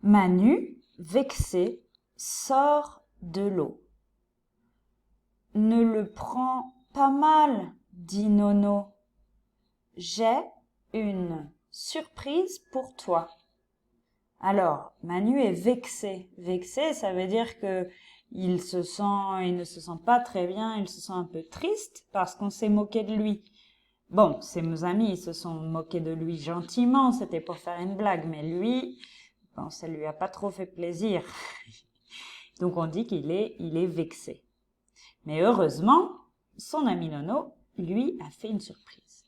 Manu, vexé, sort de l'eau. Ne le prends pas mal, dit Nono. J'ai une surprise pour toi. Alors, Manu est vexé. Vexé, ça veut dire que il ne se sent pas très bien, il se sent un peu triste parce qu'on s'est moqué de lui. Bon, ses amis, ils se sont moqués de lui gentiment, c'était pour faire une blague, mais lui, bon, ça lui a pas trop fait plaisir. Donc on dit qu'il est vexé. Mais heureusement, son ami Nono, lui, a fait une surprise.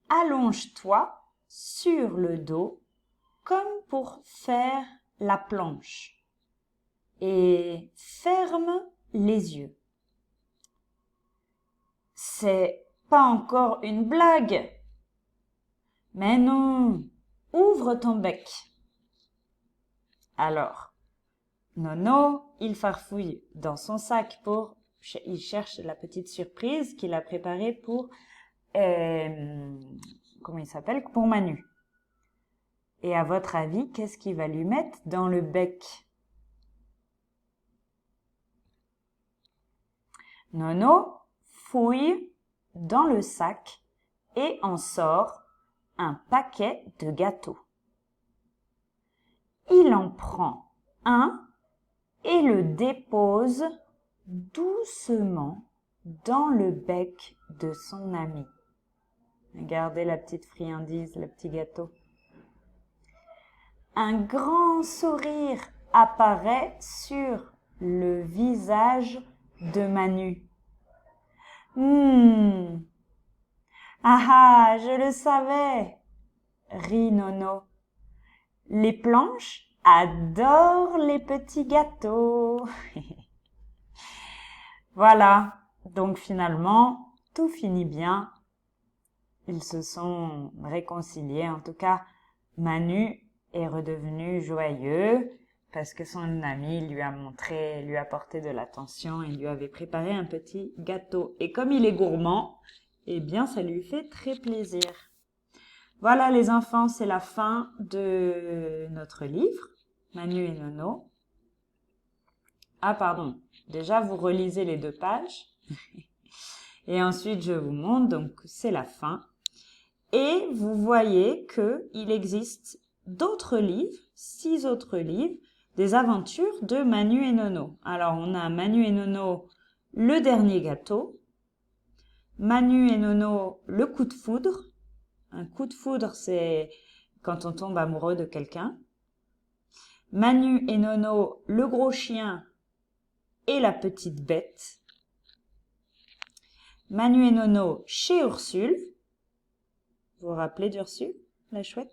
Allonge-toi sur le dos comme pour faire la planche et ferme les yeux. C'est pas encore une blague. Mais non, ouvre ton bec. Alors, Nono, il farfouille dans son sac il cherche la petite surprise qu'il a préparée pour, comment il s'appelle, pour Manu. Et à votre avis, qu'est-ce qu'il va lui mettre dans le bec? Nono fouille dans le sac et en sort un paquet de gâteaux. Il en prend un et le dépose doucement dans le bec de son ami. Regardez la petite friandise, le petit gâteau. Un grand sourire apparaît sur le visage de Manu. Ah ah, je le savais, rit Nono. Les planches adorent les petits gâteaux. Voilà, donc finalement, tout finit bien. Ils se sont réconciliés. En tout cas, Manu est redevenu joyeux parce que son ami lui a apporté de l'attention et lui avait préparé un petit gâteau. Et comme il est gourmand, eh bien, ça lui fait très plaisir. Voilà les enfants, c'est la fin de notre livre, Manu et Nono. Ah pardon, déjà vous relisez les 2 pages. Et ensuite je vous montre, donc c'est la fin. Et vous voyez qu'il existe d'autres livres, 6 autres livres, des aventures de Manu et Nono. Alors on a Manu et Nono, le dernier gâteau. Manu et Nono, le coup de foudre. Un coup de foudre, c'est quand on tombe amoureux de quelqu'un. Manu et Nono, le gros chien et la petite bête. Manu et Nono chez Ursule. Vous vous rappelez d'Ursule, la chouette?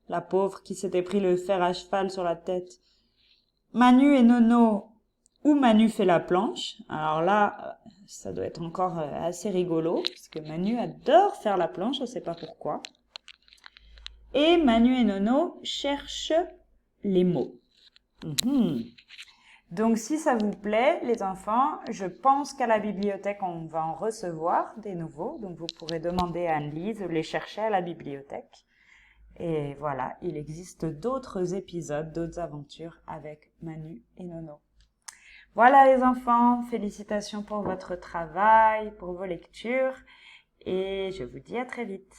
La pauvre qui s'était pris le fer à cheval sur la tête. Manu et Nono, où Manu fait la planche. Alors là, ça doit être encore assez rigolo, parce que Manu adore faire la planche, je ne sais pas pourquoi. Et Manu et Nono cherchent les mots. Donc si ça vous plaît, les enfants, je pense qu'à la bibliothèque, on va en recevoir des nouveaux. Donc vous pourrez demander à Anne-Lise de les chercher à la bibliothèque. Et voilà, il existe d'autres épisodes, d'autres aventures avec Manu et Nono. Voilà les enfants, félicitations pour votre travail, pour vos lectures. Et je vous dis à très vite.